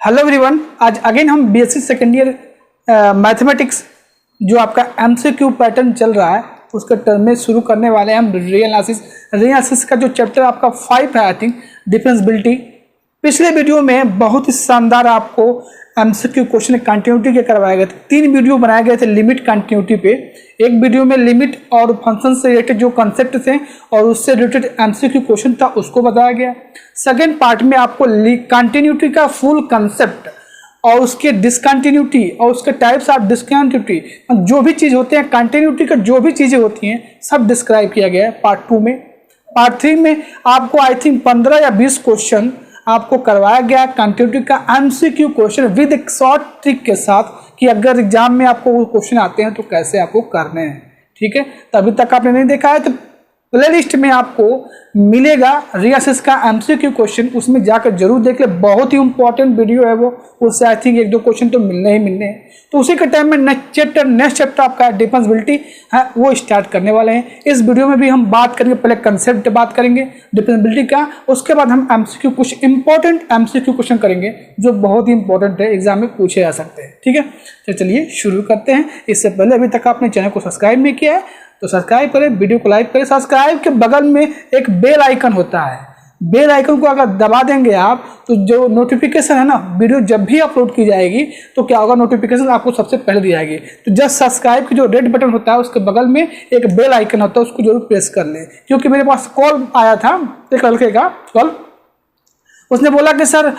Hello everyone, आज again हम BSc second year mathematics जो आपका एमसीक्यू पैटर्न चल रहा है उसके टर्म में शुरू करने वाले हैं हम रियल एनालिसिस का जो चैप्टर आपका 5 है आई थिंक डिफरेंशियबिलिटी। पिछले वीडियो में बहुत ही शानदार आपको एमसीक्यू क्वेश्चन कंटिन्यूटी के करवाए गए थे। 3 वीडियो बनाए गए थे लिमिट कंटिन्यूटी पे। एक वीडियो में लिमिट और फंक्शन से रिलेटेड जो कंसेप्ट थे और उससे रिलेटेड एमसीक्यू क्वेश्चन था उसको बताया गया। सेकेंड पार्ट में आपको कंटिन्यूटी का फुल कंसेप्ट और उसके डिसकंटिन्यूटी और उसके टाइप्स ऑफ डिसकंटिन्यूटी जो भी चीज़ होते हैं कंटिन्यूटी का जो भी चीज़ें होती हैं सब डिस्क्राइब किया गया है पार्ट 2 में। पार्ट 3 में आपको आई थिंक 15 या 20 क्वेश्चन आपको करवाया गया कंटिन्यूटी का एमसीक्यू क्वेश्चन विद एक शॉर्ट ट्रिक के साथ कि अगर एग्जाम में आपको वो क्वेश्चन आते हैं तो कैसे आपको करने हैं। ठीक है, तो अभी तक आपने नहीं देखा है तो प्लेलिस्ट में आपको मिलेगा रियासिस का एमसीक्यू क्वेश्चन, उसमें जाकर जरूर देख ले। बहुत ही इंपॉर्टेंट वीडियो है वो, उससे आई थिंक 1-2 क्वेश्चन तो मिलने ही मिलने हैं। तो उसी के टाइम में नेक्स्ट चैप्टर आपका डिफरेंशियबिलिटी है वो स्टार्ट करने वाले हैं। इस वीडियो में भी हम बात करेंगे, पहले कंसेप्ट बात करेंगे डिफरेंशियबिलिटी का, उसके बाद हम एमसीक्यू कुछ इंपॉर्टेंट एमसीक्यू क्वेश्चन करेंगे जो बहुत ही इंपॉर्टेंट है, एग्जाम में पूछे जा सकते हैं। ठीक है, तो चलिए शुरू करते हैं। इससे पहले अभी तक आपने चैनल को सब्सक्राइब नहीं किया है तो सब्सक्राइब करें, वीडियो को लाइक करें। सब्सक्राइब के बगल में एक बेल आइकन होता है, बेल आइकन को अगर दबा देंगे आप तो जो नोटिफिकेशन है ना, वीडियो जब भी अपलोड की जाएगी तो क्या होगा, नोटिफिकेशन आपको सबसे पहले दी जाएगी। तो जस्ट सब्सक्राइब की जो रेड बटन होता है उसके बगल में एक बेल आइकन होता है, उसको जरूर प्रेस कर लें। क्योंकि मेरे पास कॉल आया था एक लड़के का कॉल, उसने बोला कि सर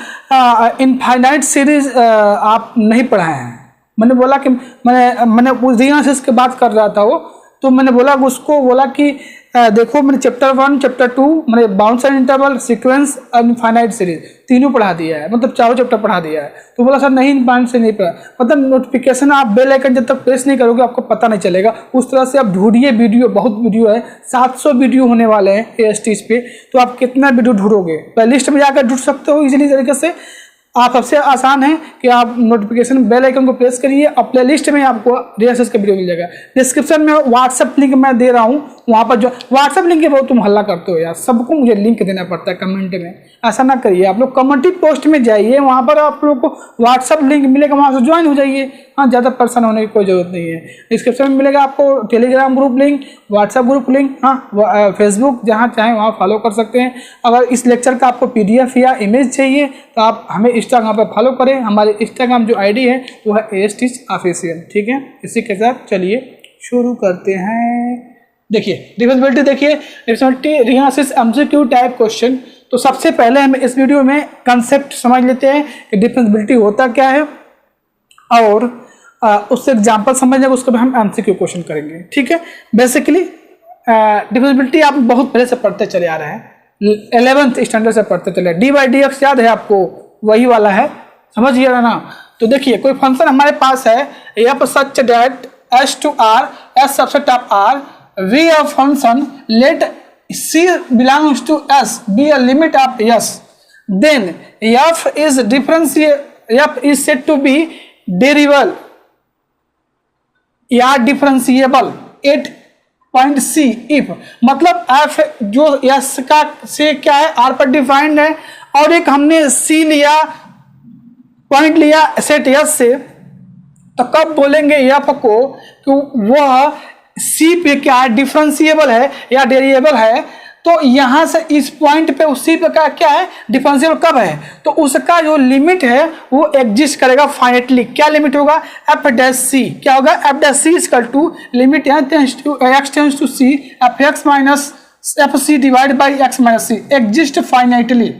इनफाइनाइट सीरीज आप नहीं पढ़ाए हैं। मैंने बोला कि मैंने रियल की बात कर रहा था वो, तो मैंने बोला उसको बोला कि देखो मैंने चैप्टर 1 चैप्टर 2 मैंने बाउंड्स एंड इंटरवल सीक्वेंस और इनफाइनाइट सीरीज तीनों पढ़ा दिया है, मतलब चारों चैप्टर पढ़ा दिया है। तो बोला सर नहीं इनफाइनाइट से नहीं पढ़ा, मतलब नोटिफिकेशन आप बेल आइकन जब तक प्रेस नहीं करोगे आपको पता नहीं चलेगा। उस तरह से आप ढूंढिए वीडियो, बहुत वीडियो है, 700 वीडियो होने वाले हैं ASTs पे, तो आप कितना वीडियो ढूंढोगे। प्लेलिस्ट में जाकर ढूंढ सकते हो इजीली तरीके से। आप सबसे आसान है कि आप नोटिफिकेशन बेल आइकन को प्रेस करिए और प्ले लिस्ट में आपको रिहर्सल का वीडियो मिल जाएगा। डिस्क्रिप्शन में व्हाट्सएप लिंक मैं दे रहा हूँ, वहाँ पर जो व्हाट्सएप लिंक है बहुत तुम हल्ला करते हो यार, सबको मुझे लिंक देना पड़ता है कमेंट में। ऐसा ना करिए, आप लोग कम्युनिटी पोस्ट में जाइए, वहाँ पर आप लोग को व्हाट्सएप लिंक मिलेगा, वहाँ से ज्वाइन हो जाइए। हाँ, ज़्यादा परेशान होने की कोई ज़रूरत नहीं है। डिस्क्रिप्शन में मिलेगा आपको Telegram group link, WhatsApp group link, हाँ फेसबुक, जहाँ चाहें वहाँ फॉलो कर सकते हैं। अगर इस लेक्चर का आपको PDF या इमेज चाहिए तो आप हमें इंस्टाग्राम पर फॉलो करें। हमारे इंस्टाग्राम जो ID है वो है ASTs ऑफिशियल। ठीक है, इसी के साथ चलिए शुरू करते हैं। देखिए डिफरेंशियबिलिटी, देखिए differentiability real MCQ type question. तो सबसे पहले हम इस वीडियो में कंसेप्ट समझ लेते हैं कि डिफरेंशियबिलिटी होता क्या है और उससे एग्जाम्पल समझ लेंगे, उसके बाद हम एमसीक्यू क्वेश्चन करेंगे। ठीक है, बेसिकली डिफरेंशियबिलिटी आप बहुत पहले से पढ़ते चले आ रहे हैं, 11th स्टैंडर्ड से पढ़ते चले। dy/dx याद है आपको, वही वाला है, समझिए ना। तो देखिए कोई फंक्शन हमारे पास है f such that s to r s subset of r v a function let c belongs to s be a limit of s, then f is said to be derivable या differentiable at point C if, मतलब f जो s का से क्या है r पर defined है और एक हमने C लिया, पॉइंट लिया सेट S से, तो कब बोलेंगे f को कि वह C पे क्या है, डिफरेंशिएबल है या डेरिएबल है। तो यहां से इस पॉइंट पे उसी पे क्या है, डिफरेंशिएबल कब है, तो उसका जो लिमिट है वो एग्जिस्ट करेगा फाइनाइटली। क्या लिमिट होगा, f'(c) क्या होगा, f'(c) equal to limit x tends to c fx minus fc divide by x minus c, exist finitely.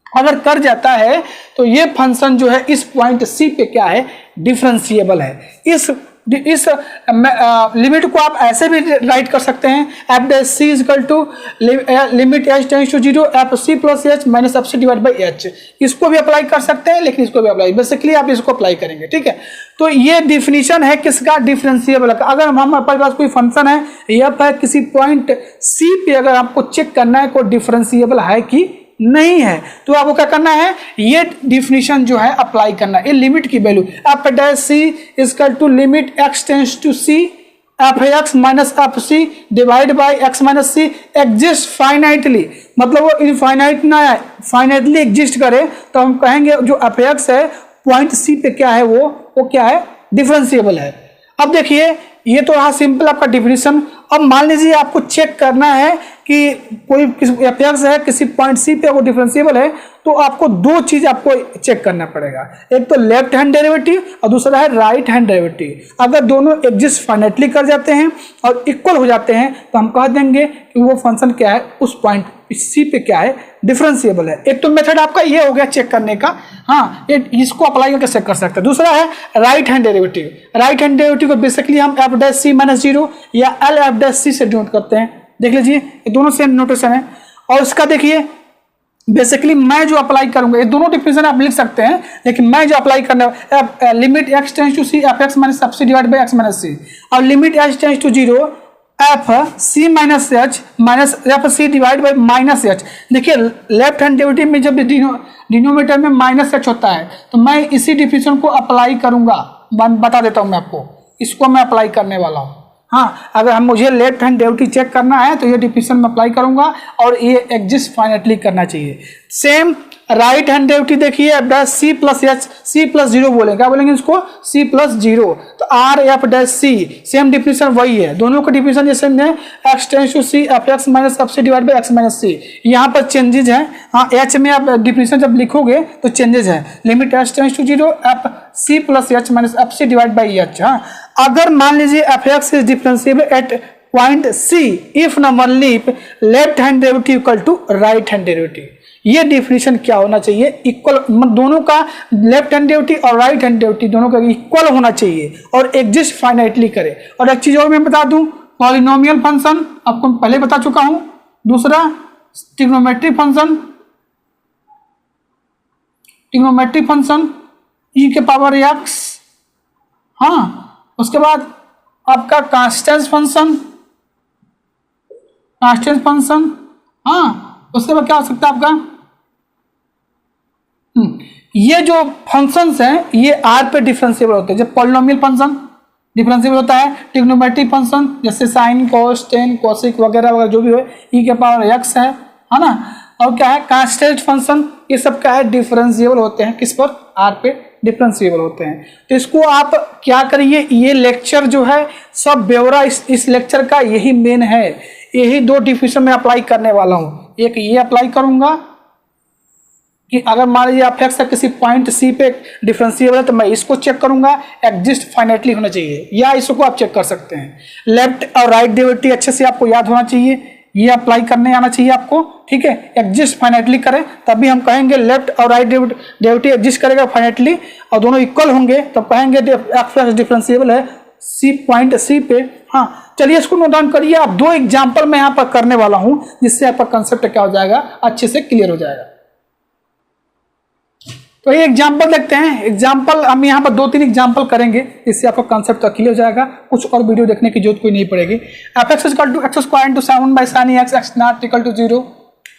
अगर कर जाता है तो ये फंक्शन जो है इस पॉइंट C पे क्या है, डिफरेंशिएबल है। इस लिमिट को आप ऐसे भी राइट कर सकते हैं, f'(c) equal to limit h tends to 0 fc plus h minus fc divide by h। इसको भी अप्लाई कर सकते हैं, लेकिन इसको भी अप्लाई, बेसिकली आप इसको अप्लाई करेंगे। ठीक है, तो ये डिफिनीशन है किसका, डिफरेंशिएबल का। अगर हमारे पास कोई फंक्शन है f है, किसी पॉइंट C पे अगर आपको चेक करना है कोई डिफरेंशिएबल है कि नहीं है, तो आपको क्या करना है, ये डिफिनीशन जो है अप्लाई करना है। ये लिमिट की value f'(c) equal to limit x tends to c f x minus F C divide by x minus c exist finitely, मतलब वो इनफाइनाइट ना है, फाइनाइटली एग्जिस्ट करे तो हम कहेंगे जो एफ एक्स है पॉइंट सी पे क्या है, वो क्या है, डिफरेंशिएबल है। अब देखिए ये तो रहा सिंपल आपका डिफिनीशन। अब मान लीजिए आपको चेक करना है कि कोई एफ एक्स है किसी पॉइंट सी पे वो डिफरेंशिएबल है, तो आपको दो चीज आपको चेक करना पड़ेगा, एक तो लेफ्ट हैंड डेरिवेटिव और दूसरा है राइट हैंड डेरिवेटिव। अगर दोनों एग्जिस्ट फाइनाइटली कर जाते हैं और इक्वल हो जाते हैं तो हम कह देंगे कि वो फंक्शन क्या है, उस पॉइंट सी पे क्या है, डिफरेंशिएबल है। एक तो मेथड आपका ये हो गया चेक करने का, हाँ ये इसको अप्लाई करके चेक कर सकते हैं। दूसरा है right hand derivative. Right hand derivative को बेसिकली हम एफ डैश सी माइनस जीरो या एल एफ डैश सी से डिनोट करते हैं। देख लीजिए ये दोनों सेम नोटेशन है। और इसका देखिए बेसिकली मैं जो अप्लाई करूंगा, ये दोनों डिफिनेशन आप लिख सकते हैं, लेकिन मैं जो अप्लाई करना limit X tends to C F x minus F C divide by x minus C, और limit H tends to zero F C minus H minus F C divide by minus H. देखिए left hand derivative में जब denominator में minus H होता है तो मैं इसी डिफिनेशन को अप्लाई करूंगा, बता देता हूं मैं आपको, इसको मैं अप्लाई करने वाला हूं। हाँ अगर हम मुझे लेफ्ट हैंड डेरिवेटिव चेक करना है तो ये डिफिनेशन में अप्लाई करूंगा और ये एग्जिस्ट फाइनाइटली करना चाहिए। सेम राइट हैंड डेरिवेटिव देखिए एफ डैश सी plus H, C plus zero बोलेंगे, क्या बोलेंगे इसको, सी प्लस जीरो, तो R F dash C same definition वही है, दोनों का डिफिनेशन जैसे में X tends to C F x minus F C divide by x minus C. यहाँ पर चेंजेज है, हाँ एच में आप डिफिनेशन जब लिखोगे तो चेंजेज है, limit H tends to zero F c plus h minus F C divide by h. हाँ अगर मान लीजिए f x is differentiable at point c if number leap left hand derivative equal to right hand derivative, ये definition क्या होना चाहिए, equal, दोनों का लेफ्ट हैंड डेरिवेटिव और राइट हैंड डेरिवेटिव दोनों का इक्वल होना चाहिए और एग्जिस्ट फाइनाइटली करे। और एक चीज और मैं बता दूं, पॉलिनोमियल फंक्शन आपको पहले बता चुका हूं, दूसरा ट्रिग्नोमेट्रिक फंक्शन, ट्रिग्नोमेट्रिक फंक्शन ई के पावर एक्स, हाँ उसके बाद आपका कांस्टेंट फंक्शन, कांस्टेंट फंक्शन, हाँ उसके बाद क्या हो सकता है आपका, ये जो फंक्शंस हैं ये आर पे डिफरेंशिएबल होते हैं। जब पॉलिनोमियल फंक्शन डिफरेंशिएबल होता है, ट्रिग्नोमेट्रिक फंक्शन जैसे साइन कोस टेन कोसिक वगैरह वगैरह जो भी हो, ई के पावर एक्स है ना, और क्या है कांस्टेंट फंक्शन, ये सब क्या है डिफरेंशिएबल होते हैं, किस पर, आर पे डिफरेंशिएबल होते हैं। तो इसको आप क्या करिए, ये लेक्चर जो है सब ब्यौरा इस लेक्चर का यही मेन है, यही दो डिफिनेशन में अप्लाई करने वाला हूं। एक ये अप्लाई करूंगा कि अगर मान लीजिए एफ एक्स किसी पॉइंट सी पे डिफरेंशिएबल है तो मैं इसको चेक करूंगा, एग्जिस्ट फाइनाइटली होना चाहिए, या इसको आप चेक कर सकते हैं। लेफ्ट और राइट डेरिवेटिव अच्छे से आपको याद होना चाहिए, ये अप्लाई करने आना चाहिए आपको, ठीक है। एग्जिस्ट फाइनाइटली करें तभी हम कहेंगे लेफ्ट और राइट डेरिवेटिव एग्जिस्ट करेगा फाइनाइटली और दोनों इक्वल होंगे तब कहेंगे एफ एक्स डिफरेंशिएबल है सी पॉइंट सी पे। हाँ चलिए इसको नोट डाउन करिए, आप दो एग्जाम्पल मैं यहाँ पर करने वाला हूं जिससे आपका कंसेप्ट क्या हो जाएगा, अच्छे से क्लियर हो जाएगा। तो ये एग्जाम्पल देखते हैं, एग्जाम्पल हम यहाँ पर 2-3 एग्जाम्पल करेंगे, इससे आपका कंसेप्ट क्लियर हो जाएगा, कुछ और वीडियो देखने की जरूरत कोई नहीं पड़ेगी। F x equal to x square into 7 by sine x x not equal to 0,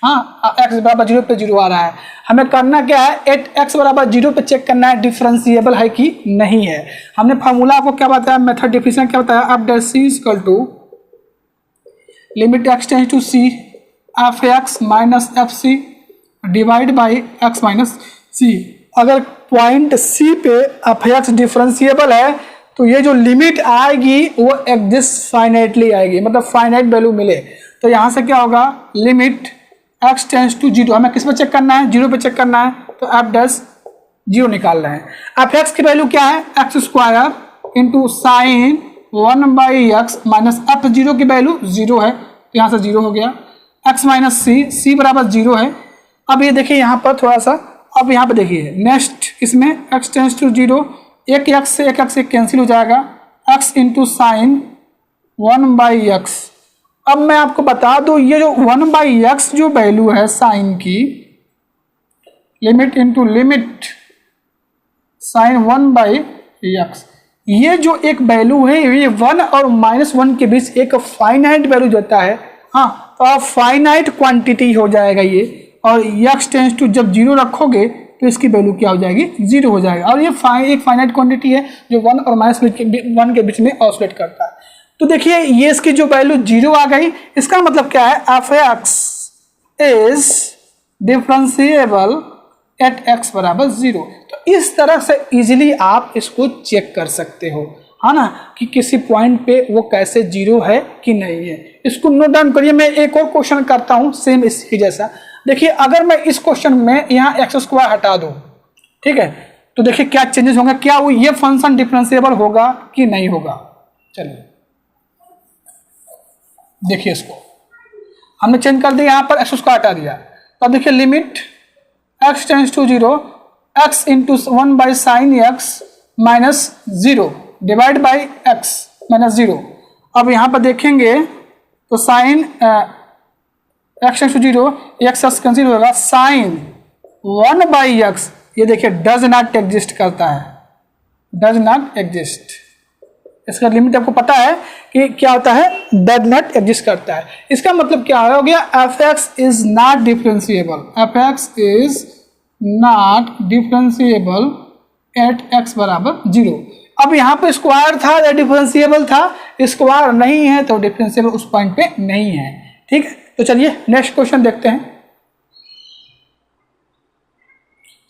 हाँ एक्स बराबर 0 पे 0 आ रहा है, हमें करना क्या है, एट एक्स बराबर 0 पे चेक करना है डिफरेंशिएबल है कि नहीं है। हमने फार्मूला आपको क्या बताया, मेथड डिफिनेशन क्या बताया, F dash C equal to limit X tends to C F x minus F C divide by x minus C. अगर पॉइंट सी पे एफ एक्स डिफरेंशिएबल है तो ये जो लिमिट आएगी वो एग्जिस्ट फाइनाइटली आएगी, मतलब फाइनाइट वैल्यू मिले। तो यहाँ से क्या होगा, लिमिट एक्स टेंस टू 0, हमें किस पे चेक करना है, 0 पे चेक करना है, तो एफ डैश 0 निकालना है। एफ एक्स की वैल्यू क्या है, x square into sine 1 by x minus f 0 की वैल्यू 0 है, तो यहाँ से 0 हो गया, एक्स माइनस सी, सी बराबर 0 है। अब ये देखिए यहाँ पर थोड़ा सा, अब यहाँ पे देखिए नेक्स्ट इसमें एक्स टेंस टू 0, एक एक्स से कैंसिल हो जाएगा, x into sine 1 by x. अब मैं आपको बता दूं ये जो 1 बाई एक्स जो वैल्यू है साइन की, limit into limit sine 1 by x, ये जो एक वैल्यू है ये 1 और -1 के बीच एक फाइनाइट वैल्यू देता है। हाँ तो आप फाइनाइट क्वांटिटी हो जाएगा ये, और एक्स टेंस टू जब 0 रखोगे तो इसकी वैल्यू क्या हो जाएगी, 0 हो जाएगा। और ये एक फाइनाइट क्वांटिटी है जो 1 और -1 के बीच में ऑसिलेट करता है। तो देखिए ये इसकी जो वैल्यू 0 आ गई, इसका मतलब क्या है, f x is differentiable at x बराबर 0। तो इस तरह से इजीली आप इसको चेक कर सकते हो, है ना, कि किसी पॉइंट पे वो कैसे 0 है कि नहीं है। इसको नोट डाउन करिए। मैं एक और क्वेश्चन करता हूँ सेम इसके जैसा। देखिए अगर मैं इस क्वेश्चन में यहाँ एक्स स्क्वायर हटा दूँ, ठीक है, तो देखिए क्या चेंजेस होंगे, क्या वो ये फंक्शन डिफरेंशिएबल होगा कि नहीं होगा। चलिए देखिए, इसको हमने चेंज कर दिया, यहाँ पर एक्स स्क्वायर हटा दिया, तो अब देखिए limit x tends to 0 x into 1 by sine x minus 0 divide by x minus 0। अब यहाँ पर देखेंगे तो sine x tends to 0 x cancel होगा, साइन 1 बाई एक्स ये देखिए डज नॉट एग्जिस्ट करता है, डज नॉट एग्जिस्ट। इसका लिमिट आपको पता है कि क्या होता है, डज नॉट एग्जिस्ट करता है। इसका मतलब क्या हो गया, F x is not differentiable, f x is not differentiable at x बराबर 0। अब यहाँ पे स्क्वायर था या डिफरेंशिएबल था, स्क्वायर नहीं है तो डिफरेंशिएबल उस पॉइंट पे नहीं है। ठीक है, तो चलिए नेक्स्ट क्वेश्चन देखते हैं।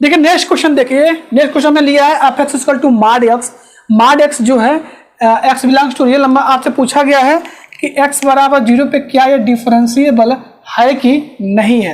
देखिए नेक्स्ट क्वेश्चन देखिए, नेक्स्ट क्वेश्चन में लिया है f x equal to mod x. Mod x जो है x belongs to real number, आपसे पूछा गया है कि x बराबर 0 पे क्या ये डिफरेंशिएबल है कि नहीं है।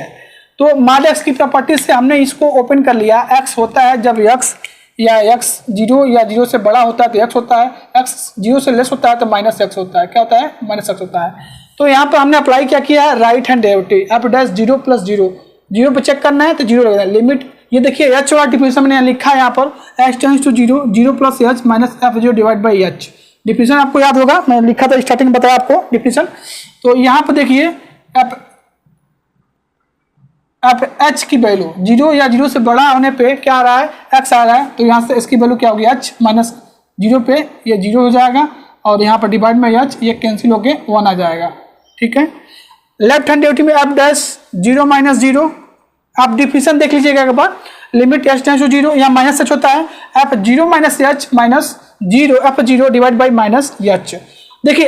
तो मॉड एक्स की प्रॉपर्टी से हमने इसको ओपन कर लिया। x होता है जब x या x 0 या 0 से बड़ा होता है तो x होता है, x 0 से लेस होता है तो माइनस x होता है। क्या होता है, माइनस x होता है। तो यहाँ पर हमने अप्लाई क्या किया है, right hand derivative, F dash 0 plus 0, 0 पे चेक करना है तो 0 लगना है। लिमिट ये देखिए h वाला डिफिनेशन मैंने लिखा है यहाँ पर, x tends to 0 0 plus h minus f 0 divide by h। Definition आपको याद होगा, मैं लिखा था स्टार्टिंग में बताया आपको डिफिनेशन। तो यहाँ पर देखिए एफ एच की वैल्यू 0 या 0 से बड़ा होने पे क्या आ रहा है, x आ रहा है, तो यहाँ से इसकी वैल्यू क्या होगी, h माइनस 0 पे ये 0 हो जाएगा और यहाँ पर डिवाइड में h ये कैंसिल होके 1 आ जाएगा। ठीक है, लेफ्ट हैंड डेरिवेटिव में एफ डैश 0 माइनस 0, आप डिफिनेशन देख लीजिएगा एक बार। लिमिट h टेंड्स टू 0, यहाँ माइनस h होता है, f 0 minus h minus 0 f 0 divide by minus h। देखिए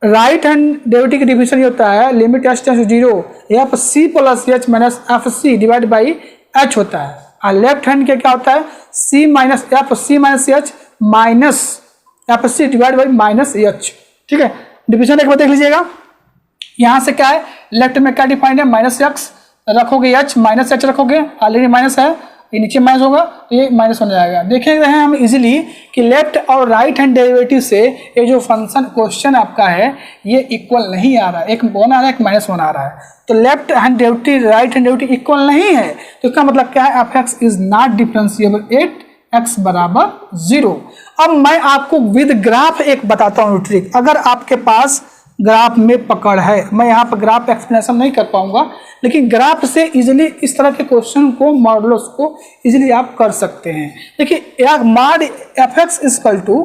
राइट हैंड डेरिवेटिव की डिफिनेशन ये होता है, limit h tends to 0 f c plus h minus f c divide by h होता है। और लेफ्ट हैंड के क्या होता है, c minus f c minus h minus f c divide by minus h। ठीक है, डिफिनेशन एक बार देख लीजिएगा। यहाँ से क्या है, लेफ्ट में क्या डिफाइंड है, माइनस एक्स रखोगे h माइनस h रखोगे, ऑलरेडी माइनस है, ये नीचे माइनस होगा तो ये माइनस होने जाएगा। देखें रहे हैं हम इजीली कि लेफ्ट और राइट हैंड डेरिवेटिव से ये जो फंक्शन क्वेश्चन आपका है ये इक्वल नहीं आ रहा है, एक 1 आ रहा है एक माइनस 1 आ रहा है। तो left hand derivative right hand derivative equal नहीं है, तो इसका मतलब क्या है, f x is not differentiable at x बराबर 0। अब मैं आपको विद ग्राफ एक बताता हूँ ट्रिक। अगर आपके पास ग्राफ में पकड़ है, मैं यहाँ पर ग्राफ एक्सप्लेनेशन नहीं कर पाऊंगा, लेकिन ग्राफ से इजीली इस तरह के क्वेश्चन को, मॉडल्स को इजीली आप कर सकते हैं। देखिए mod f x equal to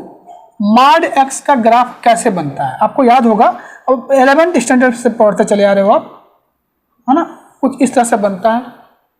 mod x का ग्राफ कैसे बनता है आपको याद होगा, और 11th स्टैंडर्ड से पढ़ते चले आ रहे हो आप, है ना। कुछ इस तरह से बनता है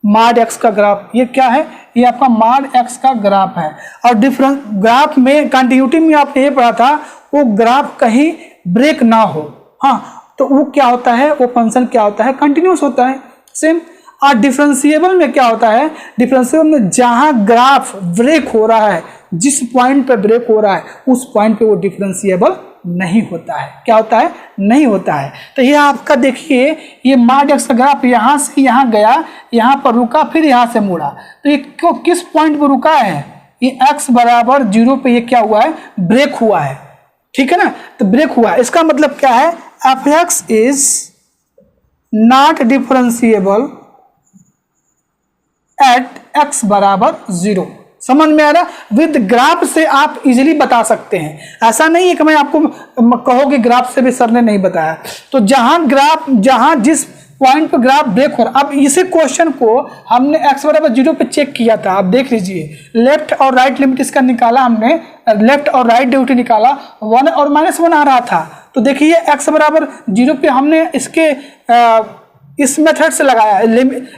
मॉड एक्स का ग्राफ। ये क्या है, ये आपका मॉड एक्स का ग्राफ है। और डिफरेंट ग्राफ में कंटिन्यूटी में आपने ये पढ़ा था, वो ग्राफ कहीं ब्रेक ना हो, हाँ, तो वो क्या होता है, वो फंक्शन क्या होता है, कंटिन्यूस होता है सेम। और डिफरेंशिएबल में क्या होता है, डिफरेंशिएबल में जहां ग्राफ ब्रेक हो रहा है, जिस पॉइंट पे ब्रेक हो रहा है उस पॉइंट पे वो डिफरेंशिएबल नहीं होता है। क्या होता है, नहीं होता है। तो ये आपका देखिए, ये मॉड एक्स का ग्राफ यहाँ से यहाँ गया, यहाँ पर रुका, फिर यहाँ से मुड़ा, तो ये किस पॉइंट पर रुका है, ये x बराबर 0 पे ये क्या हुआ है, ब्रेक हुआ है। ठीक है ना, तो ब्रेक हुआ, इसका मतलब क्या है, f x is not differentiable at x बराबर 0। समझ में आ रहा, विद ग्राफ से आप इजीली बता सकते हैं। ऐसा नहीं है कि मैं आपको कहोगे ग्राफ से भी सर ने नहीं बताया। तो जहां जिस पॉइंट पर ग्राफ ब्रेक हो रहा, अब इसी क्वेश्चन को हमने x बराबर 0 पे चेक किया था। आप देख लीजिए, लेफ्ट और राइट लिमिट इसका निकाला हमने, लेफ्ट और राइट डेरिवेटिव निकाला, 1 और माइनस 1 आ रहा था। तो देखिए x बराबर 0 पे हमने इसके इस मेथड से लगाया,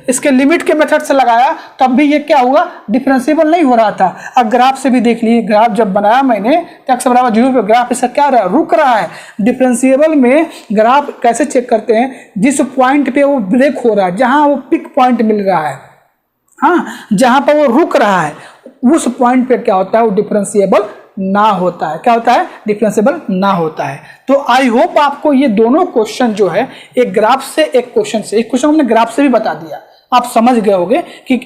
इसके लिमिट के मेथड से लगाया, तब भी ये क्या हुआ, डिफरेंशिएबल नहीं हो रहा था। अब ग्राफ से भी देख लिए, ग्राफ जब बनाया मैंने तो x बराबर 0 पे ग्राफ इसका क्या रहा, रुक रहा है। डिफरेंशिएबल में ग्राफ कैसे चेक करते हैं, जिस पॉइंट पे वो ब्रेक हो रहा है, जहां वो पिक पॉइंट मिल रहा है, हाँ, जहां पर वो रुक रहा है, उस पॉइंट पे क्या होता है, वो डिफरेंशिएबल ना होता है। क्या होता है, डिफरेंशिएबल ना होता है। तो आई होप आपको ये दोनों क्वेश्चन जो है, एक ग्राफ से एक क्वेश्चन से, एक क्वेश्चन हमने ग्राफ से भी बता दिया, आप समझ गए होंगे कि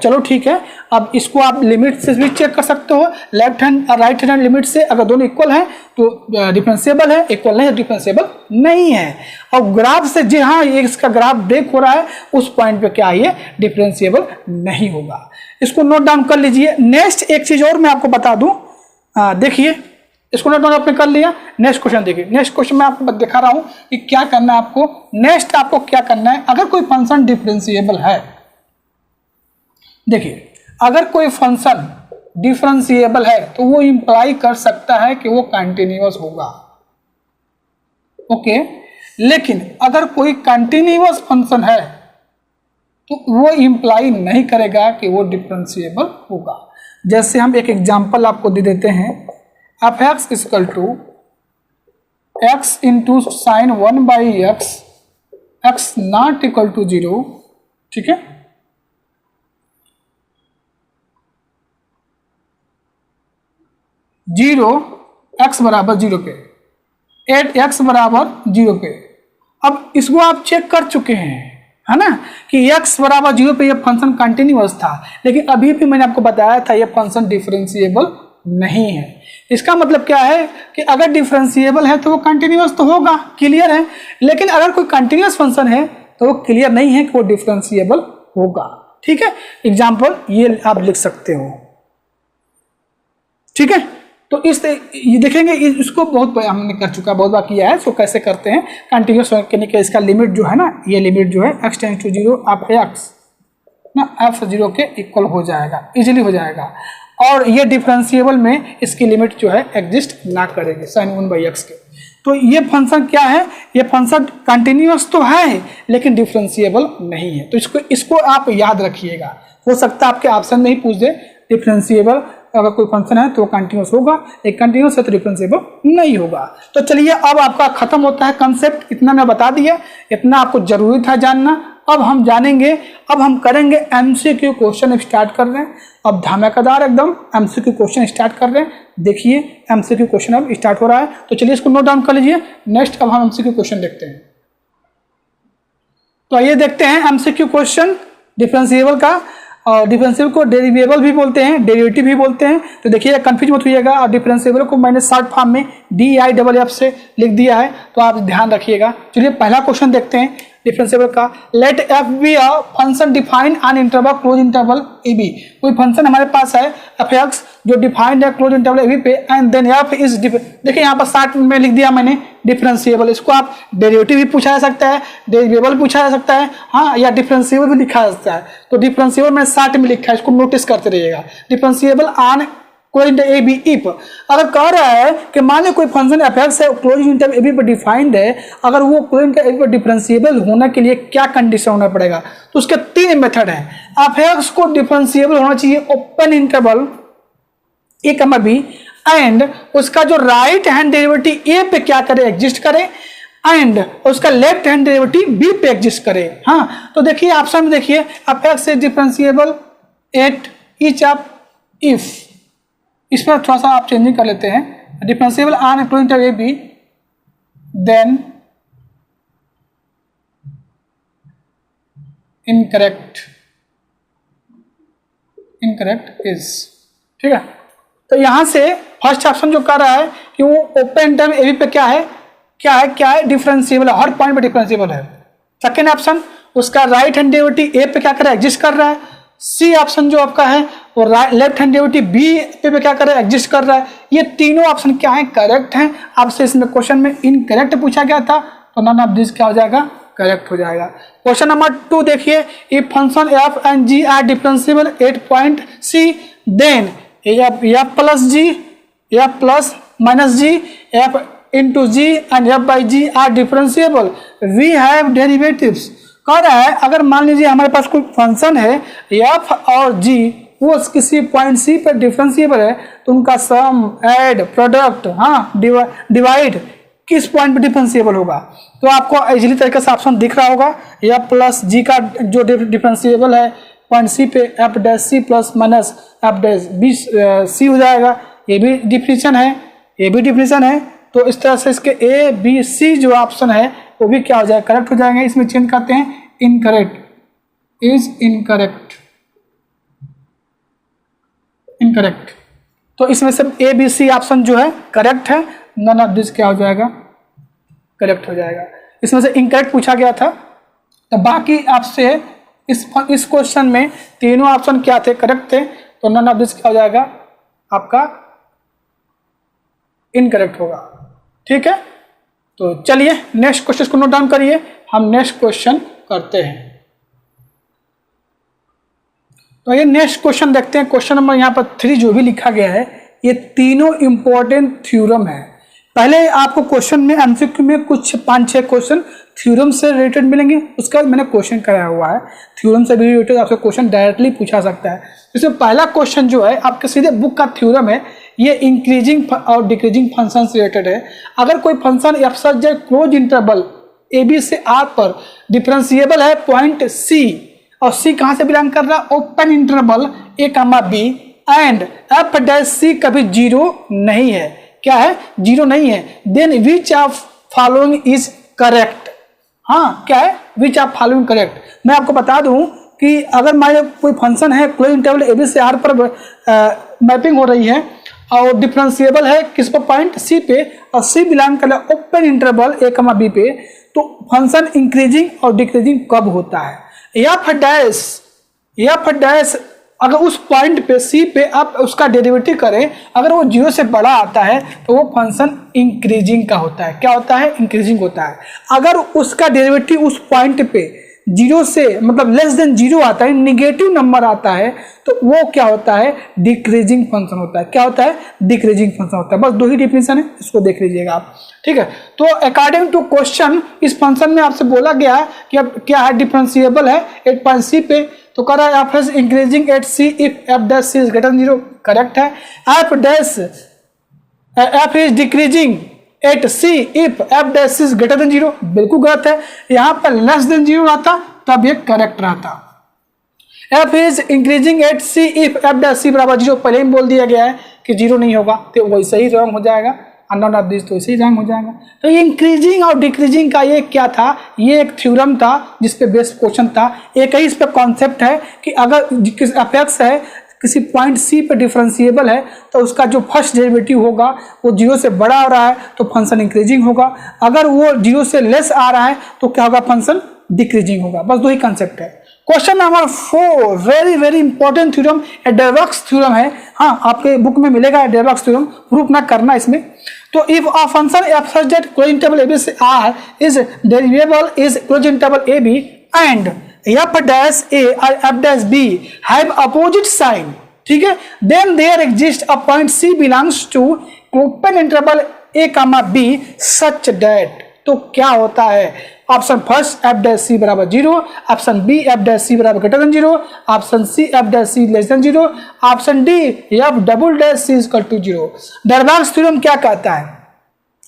चलो ठीक है। अब इसको आप लिमिट से भी चेक कर सकते हो, लेफ्ट हैंड और राइट हैंड लिमिट से, अगर दोनों इक्वल हैं तो डिफरेंशिएबल है, इक्वल नहीं है डिफरेंशिएबल नहीं है। और ग्राफ से जी हाँ, ये इसका ग्राफ ब्रेक हो रहा है, उस पॉइंट पे क्या है, ये डिफरेंशिएबल नहीं होगा। इसको नोट डाउन कर लीजिए। नेक्स्ट एक चीज और मैं आपको बता दूं, देखिए इसको नोट डाउन आपने कर लिया। नेक्स्ट क्वेश्चन देखिए, नेक्स्ट क्वेश्चन मैं आपको दिखा रहा हूं कि क्या करना है आपको। नेक्स्ट आपको क्या करना है, अगर कोई फंक्शन डिफरेंशिएबल है, देखिए अगर कोई फंक्शन डिफरेंशिएबल है तो वो इंप्लाई कर सकता है कि वो कंटिन्यूअस होगा, ओके। लेकिन अगर कोई कंटिन्यूअस फंक्शन है तो वो इंप्लाई नहीं करेगा कि वो डिफरेंशिएबल होगा। जैसे हम एक एग्जांपल आपको दे देते हैं, f x equal to x into sine 1/x, x not equal to 0, ठीक है। जीरो एक्स बराबर 0 पे, 8x बराबर 0 पे। अब इसको आप चेक कर चुके हैं, है ना, कि x बराबर 0 पे ये फंक्शन कंटिन्यूअस था, लेकिन अभी भी मैंने आपको बताया था ये फंक्शन डिफरेंशिएबल नहीं है। इसका मतलब क्या है कि अगर डिफरेंशिएबल है तो वो कंटिन्यूअस तो होगा, क्लियर है। लेकिन अगर कोई कंटिन्यूअस फंक्शन है तो वो क्लियर नहीं है कि वो डिफरेंशिएबल होगा, ठीक है। एग्जाम्पल ये आप लिख सकते हो, ठीक है। तो इस ये देखेंगे, इसको बहुत हमने कर चुका, बहुत बार किया है। सो कैसे करते हैं कंटिन्यूअस करने के, इसका लिमिट जो है ना, ये लिमिट जो है x टेंड्स टू 0, आप x ना f 0 के इक्वल हो जाएगा, इजीली हो जाएगा। और ये डिफरेंशिएबल में इसकी लिमिट जो है एग्जिस्ट ना करेगी sin 1/x के। तो ये फंक्शन क्या है, ये फंक्शन कंटिन्यूअस तो है लेकिन डिफरेंशिएबल नहीं है। तो इसको आप याद रखिएगा। हो सकता है आपके ऑप्शन में ही पूछ दे, डिफरेंशिएबल अगर कोई फंक्शन है तो कंटिन्यूअस होगा, एक कंटिन्यूअस है तो डिफरेंशिएबल नहीं होगा। तो चलिए अब आपका खत्म होता है कंसेप्ट, इतना मैं बता दिया, इतना आपको जरूरी था जानना। अब हम जानेंगे, अब हम करेंगे एमसीक्यू क्वेश्चन स्टार्ट कर रहे हैं। अब धमाकेदार एकदम एमसीक्यू क्वेश्चन स्टार्ट कर रहे हैं। देखिए एमसीक्यू क्वेश्चन अब स्टार्ट हो रहा है, तो चलिए इसको नोट डाउन कर लीजिए। नेक्स्ट अब हम एमसीक्यू क्वेश्चन देखते हैं। तो आइए देखते हैं एमसीक्यू क्वेश्चन डिफरेंशिएबल का। और डिफरेंशिएबल को डेरिवेबल भी बोलते हैं, डेरिवेटिव भी बोलते हैं। तो देखिए कंफ्यूज मत होइएगा। और डिफरेंशिएबल को मैंने शॉर्ट फॉर्म में DIFF से लिख दिया है, तो आप ध्यान रखिएगा। चलिए पहला क्वेश्चन देखते हैं डिफरेंशिएबल का। Let f be a function defined on interval close interval A b. कोई फंक्शन हमारे पास है एफ एक्स जो डिफाइंड है क्लोज इंटरवल ए बी पे, एंड देन एफ इज, देखिए यहाँ पर शॉर्ट में लिख दिया मैंने डिफरेंशिएबल। इसको आप डेरिवेटिव भी पूछा जा सकता है, डेरिवेबल पूछा जा सकता है, हाँ, या डिफरेंशिएबल भी लिखा जा सकता है। तो डिफरेंशिएबल में शॉर्ट में लिखा है, इसको नोटिस करते रहिएगा। Differentiable on close interval A b if, अगर कह रहा है कि मान लो कोई फंक्शन एफ एक्स है क्लोज इंटरवल ए बी पर डिफाइंड है, अगर वो क्लोज इंटरवल ए बी पर डिफरेंशिएबल होने के लिए क्या कंडीशन होना पड़ेगा, तो उसके 3 मेथड हैं। एफ एक्स को डिफरेंशिएबल होना चाहिए open interval a comma B, and उसका जो राइट हैंड डेरिवेटिव ए पे क्या करे, एग्जिस्ट करे, एंड उसका लेफ्ट हैंड डेरिवेटिव बी पे एग्जिस्ट करे। हाँ, तो देखिए ऑप्शन में देखिए f x is differentiable at each of if, इस पर थोड़ा सा आप चेंजिंग कर लेते हैं। Differentiable on close interval A b, then incorrect is, ठीक है। तो यहां से फर्स्ट ऑप्शन जो कर रहा है कि वो ओपन इंटरवल ए बी पे क्या है डिफरेंशिएबल है, हर पॉइंट पे डिफरेंशिएबल है। सेकेंड ऑप्शन उसका राइट हैंड डेरिवेटिव ए पे क्या कर रहा है, एग्जिस्ट कर रहा है। सी ऑप्शन जो आपका है वो लेफ्ट हैंड डेरिवेटिव बी पे क्या कर रहा है, एग्जिस्ट कर रहा है। ये तीनों ऑप्शन क्या है, करेक्ट हैं। आपसे इसमें क्वेश्चन में इनकरेक्ट पूछा गया था, तो नन ऑफ दिस क्या हो जाएगा, करेक्ट हो जाएगा। क्वेश्चन नंबर 2 देखिए, if function f and g are differentiable at point c, then f plus g, f plus minus g, f into g and f by g are differentiable, we have derivatives कह रहा है अगर मान लीजिए हमारे पास कोई function है F और जी, वो किसी पॉइंट सी पर डिफरेंशिएबल है, तो उनका सम, ऐड, प्रोडक्ट, हाँ, डिवाइड किस पॉइंट पे डिफरेंशिएबल होगा। तो आपको इजीली तरीके से ऑप्शन दिख रहा होगा, एफ प्लस जी का जो डिफरेंशिएबल है पॉइंट सी पे एफ डैश सी plus minus f dash b c हो जाएगा। ये भी डिफिनीशन है, ये भी डिफिनीशन है। तो इस तरह से इसके ए बी सी जो ऑप्शन है वो भी क्या हो जाएगा, करेक्ट हो जाएंगे। इसमें चेंज करते हैं इनकरेक्ट, इज इनकरेक्ट, इनकरेक्ट। तो इसमें से ए बी सी ऑप्शन जो है करेक्ट है, नन ऑफ दिस क्या हो जाएगा, करेक्ट हो जाएगा। इसमें से इनकरेक्ट पूछा गया था, तो बाकी आपसे इस क्वेश्चन में तीनों ऑप्शन क्या थे, करेक्ट थे, तो नन ऑफ दिस क्या हो जाएगा, आपका इनकरेक्ट होगा। ठीक है, तो चलिए नेक्स्ट क्वेश्चन को नोट डाउन करिए, हम नेक्स्ट क्वेश्चन करते हैं। तो ये नेक्स्ट क्वेश्चन देखते हैं। क्वेश्चन नंबर यहाँ पर 3 जो भी लिखा गया है, ये तीनों इंपॉर्टेंट थ्योरम है। पहले आपको क्वेश्चन में एमसीक्यू में कुछ 5-6 क्वेश्चन थ्योरम से रिलेटेड मिलेंगे, उसके बाद मैंने क्वेश्चन कराया हुआ है। थ्योरम से भी रिलेटेड आपसे क्वेश्चन डायरेक्टली पूछा सकता है। इसमें पहला क्वेश्चन जो है आपके सीधे बुक का थ्योरम है, ये इंक्रीजिंग और डिक्रीजिंग फंक्शन से रिलेटेड है। अगर कोई function F such that close interval A B से आर पर डिफरेंशिएबल है पॉइंट सी, और सी कहाँ से बिलोंग कर रहा है, open interval A comma B, and F dash C कभी जीरो नहीं है, क्या है, जीरो नहीं है, then which of following is correct. हाँ, क्या है, विच ऑफ फॉलोइंग करेक्ट। मैं आपको बता दूं कि अगर मान कोई फंक्शन है क्लोज इंटरवल ए बी से आर पर मैपिंग हो रही है और डिफरेंशिएबल है किस पर, पॉइंट सी पे, और सी बिलोंग कर open interval a comma B पे, तो फंक्शन इंक्रीजिंग और डिक्रीजिंग कब होता है। एफ डैश अगर उस पॉइंट पे सी पे आप उसका डेरिवेटिव करें, अगर वो 0 से बड़ा आता है तो वो फंक्शन इंक्रीजिंग का होता है। क्या होता है, इंक्रीजिंग होता है। अगर उसका डेरिवेटिव उस पॉइंट पे 0 से मतलब लेस देन 0 आता है, निगेटिव नंबर आता है, तो वो क्या होता है, डिक्रीजिंग फंक्शन होता है। क्या होता है, डिक्रीजिंग फंक्शन होता है। बस 2 ही डिफिनेशन है, इसको देख लीजिएगा आप। ठीक है, तो अकॉर्डिंग टू क्वेश्चन इस फंक्शन में आपसे बोला गया कि अब क्या है, डिफरेंशिएबल है एट पॉइंट सी पे, तो कर रहा है f is increasing at c if f dash c is greater than 0, correct है। F is decreasing at c if f dash is greater than 0, बिल्कुल गलत है। यहाँ पर लेस देन 0 आता तब ये करेक्ट रहता। F is increasing at c if f dash c बराबर 0, पहले ही बोल दिया गया है कि 0 नहीं होगा, तो वैसे ही रॉन्ग हो जाएगा। नन ऑफ दिस तो वैसे ही रॉन्ग हो जाएगा। तो ये इंक्रीजिंग और डिक्रीजिंग का ये क्या था, ये एक थ्योरम था जिसपे बेस्ड क्वेश्चन था। एक ही इस पे कॉन्सेप्ट है कि अगर एफ है किसी पॉइंट सी पे डिफरेंशिएबल है तो उसका जो फर्स्ट डेरिवेटिव होगा वो 0 से बड़ा आ रहा है तो फंक्शन इंक्रीजिंग होगा, अगर वो 0 से लेस आ रहा है तो क्या होगा, फंक्शन डिक्रीजिंग होगा। बस 2 ही कंसेप्ट है। Question number 4 very very important theorem, Darboux theorem है। हाँ, आपके बुक में मिलेगा डेरवॉक्स थ्योरम, प्रूफ ना करना इसमें। तो if a function F such that close interval A B से R is derivable is close interval A b and F dash a और f dash b have opposite sign, ठीक है, then there exist a point c belongs to open interval A comma b such that. तो क्या होता है, option first f dash c बराबर 0, option b f dash c बराबर greater than 0, option c f dash c less than 0, option d f double dash C equal to 0। Darboux theorem क्या कहता है,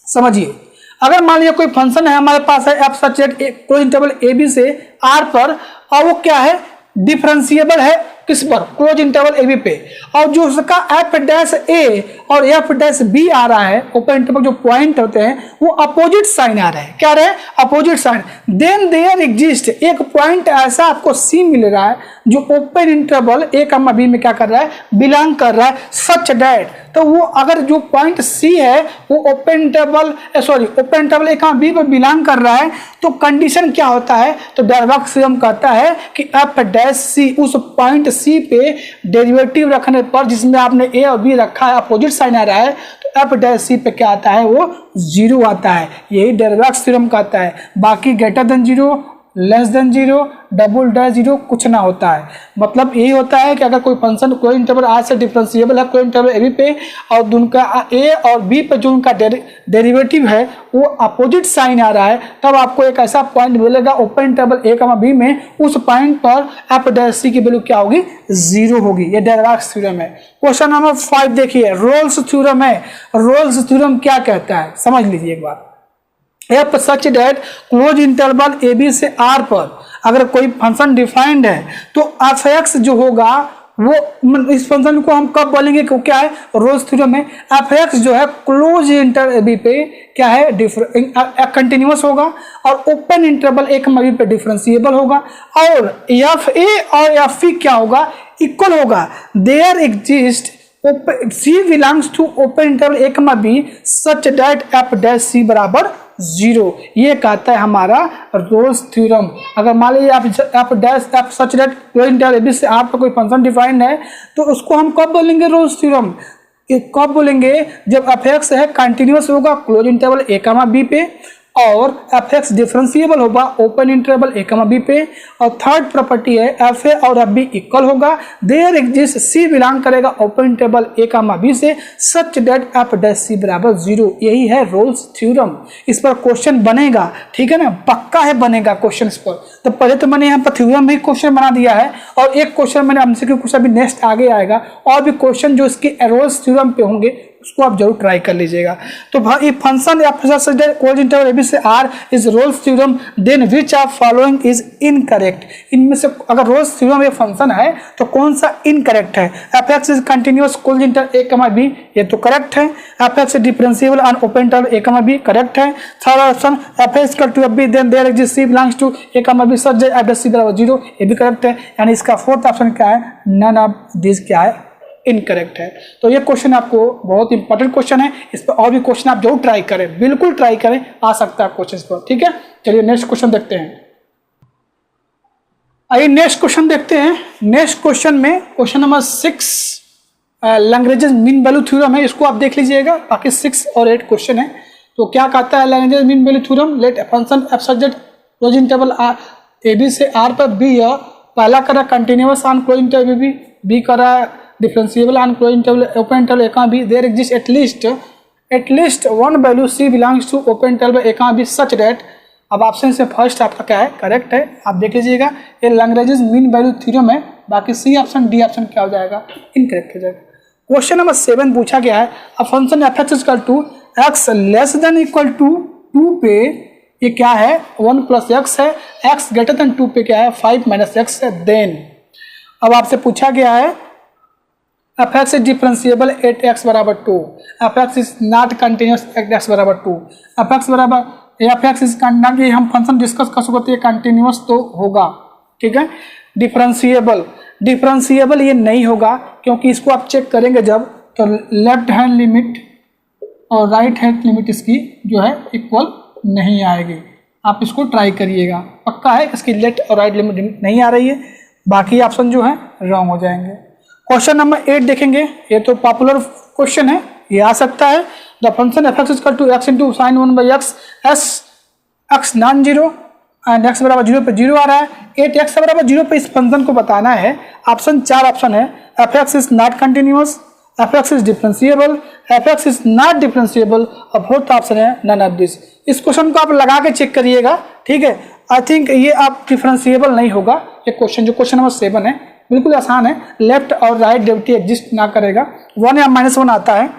समझिए। अगर मान लीजिए कोई फंक्शन है हमारे पास है f such that close interval A B से आर पर, और वो क्या है, डिफरेंशिएबल है किस पर, क्लोज इंटरवल ए बी पे, और जो उसका एफ डैश ए और एफ डैश बी आ रहा है, ओपन इंटरवल जो पॉइंट होते हैं वो अपोजिट साइन आ रहे हैं। क्या रहे, opposite sign. Then there exist एक पॉइंट ऐसा आपको सी मिल रहा है जो ओपन इंटरवल ए कामा बी में क्या कर रहा है, बिलोंग कर रहा है, सच दैट। तो वो अगर जो पॉइंट सी है वो ओपन इंटरवल ए कामा बी पर बिलोंग कर रहा है, तो कंडीशन क्या होता है, तो डेरवॉक्स थ्योरम कहता है कि एफ डैश सी उस पॉइंट सी पे डेरिवेटिव रखने पर जिसमें आपने ए और बी रखा है अपोजिट साइन आ रहा है, तो एफ डैश सी पे क्या आता है, वो 0 आता है। यही डेरवॉक्स थ्योरम कहता है। बाकी greater than 0 less than 0, double dash 0 कुछ ना होता है। मतलब यही होता है कि अगर कोई फंक्शन कोई इंटरवल आर से डिफरेंशिएबल है कोई इंटरवल ए बी पे और उनका ए और बी पे जो उनका डेरिवेटिव है वो अपोजिट साइन आ रहा है, तब आपको एक ऐसा पॉइंट मिलेगा open interval a comma B में, उस पॉइंट पर एफ डैश सी की वैल्यू क्या होगी, 0 होगी। ये डायराक्स थ्योरम है। क्वेश्चन नंबर 5 देखिए, रोल्स थ्योरम है। रोल्स थ्योरम क्या कहता है समझ लीजिए एक बार। F such that close interval A B से आर पर अगर कोई फंक्शन डिफाइंड है तो एफ एक्स जो होगा वो इस फंक्शन को हम कब बोलेंगे, क्या है रोल्स थ्योरम में एफ एक्स जो है क्लोज इंटर ए बी पे क्या है कंटिन्यूअस होगा और open interval a comma B पे डिफरेंशिएबल होगा और एफ ए और एफ ई क्या होगा, इक्वल होगा। There exist C belongs to open interval a comma b such that f dash c बराबर 0। ये कहता है हमारा रोल्स थ्योरम। अगर मान लीजिए आप dash f such that close interval A B से आपका कोई फंक्शन डिफाइंड है तो उसको हम कब बोलेंगे रोल्स थ्योरम, कब बोलेंगे जब एफ एक्स है कंटिन्यूअस होगा close interval a comma B पे और एफ एक्स डिफरेंशिएबल होगा open interval a comma B पे और थर्ड प्रॉपर्टी है एफ ए और एफ बी इक्वल होगा। देयर एग्जिस्ट सी बिलोंग करेगा open interval a comma B से सच दैट एफ डैश सी बराबर 0। यही है रोल्स थ्योरम। इस पर क्वेश्चन बनेगा, ठीक है ना, पक्का है बनेगा क्वेश्चन इस पर। तो पहले तो मैंने यहाँ पर थ्योरम में क्वेश्चन बना दिया है और एक क्वेश्चन मैंने एमसीक्यू क्वेश्चन अभी नेक्स्ट आगे आएगा और भी क्वेश्चन जो इसके रोल्स थ्योरम पे होंगे उसको आप जरूर ट्राई कर लीजिएगा। तो भाई function close interval A B से R is Rolle's theorem then which of following is incorrect. इनमें से अगर रोल्स थ्योरम एक फंक्शन है तो कौन सा इनकरेक्ट है। F x is continuous close interval a comma b, ये तो करेक्ट है। F x differentiable on open interval a comma b, correct है। Third option f x equal to f b then there exist c belongs to a comma b such that f dash c बराबर 0, ये भी correct है। यानी इसका fourth option क्या है, none of this क्या है, इनकरेक्ट है। तो ये क्वेश्चन आपको बहुत इंपॉर्टेंट क्वेश्चन है, इस पर और भी क्वेश्चन आप जरूर ट्राई करें, बिल्कुल ट्राई करें, आ सकता है क्वेश्चन पर, ठीक है। चलिए नेक्स्ट क्वेश्चन देखते हैं। आइए नेक्स्ट क्वेश्चन देखते हैं। नेक्स्ट क्वेश्चन में question number 6 Lagrange's mean value theorem है, इसको आप देख लीजिएगा। बाकी 6 और 8 क्वेश्चन है। तो क्या कहता है Lagrange's mean value theorem, let function F such that close interval A B से आर पर बी, पहला करा continuous on close interval b, b करा differentiable on close interval open interval a comma b, there exist at least one value c belongs to open interval a comma b such that. अब option से first आपका क्या है, correct है, आप देख लीजिएगा। ये लैग्रेंजेस मीन वैल्यू थ्योरम है। बाकी सी ऑप्शन डी ऑप्शन क्या हो जाएगा, इनकरेक्ट हो जाएगा। क्वेश्चन नंबर 7 पूछा गया है, a function f x equal to x less than equal to 2 पे ये क्या है 1 प्लस एक्स है, एक्स ग्रेटर देन 2 पे क्या है 5 माइनस एक्स है। देन अब आपसे पूछा गया है f x is differentiable at x बराबर 2, F x is not continuous at x बराबर 2, एफ एक्स बराबर एफ एक्स इज नॉट, ये हम फंक्शन डिस्कस कर सकते हैं कंटिन्यूअस तो होगा, ठीक है। डिफरेंशिएबल ये नहीं होगा क्योंकि इसको आप चेक करेंगे जब तो लेफ्ट हैंड लिमिट और राइट हैंड लिमिट इसकी जो है इक्वल नहीं आएगी। आप इसको ट्राई करिएगा, पक्का है इसकी लेफ्ट और राइट लिमिट नहीं आ रही है, बाकी ऑप्शन जो है रॉन्ग हो जाएंगे। क्वेश्चन नंबर 8 देखेंगे, ये तो पॉपुलर क्वेश्चन है, ये आ सकता है। The function f x equal to x into sine 1 by x as x non zero and x बराबर 0 पे 0 आ रहा है। 8 एक्स बराबर 0 पे इस फंक्शन को बताना है। ऑप्शन 4 ऑप्शन है, f x is not continuous, f x is differentiable, f x is not differentiable और फोर्थ ऑप्शन है नन ऑफ दिस। इस क्वेश्चन को आप लगा के चेक करिएगा, ठीक है। आई थिंक ये आप डिफरेंशिएबल नहीं होगा ये क्वेश्चन, जो क्वेश्चन नंबर 7 है बिल्कुल आसान है। लेफ्ट और राइट डेरिवेटिव एग्जिस्ट ना करेगा, 1 या -1 आता है।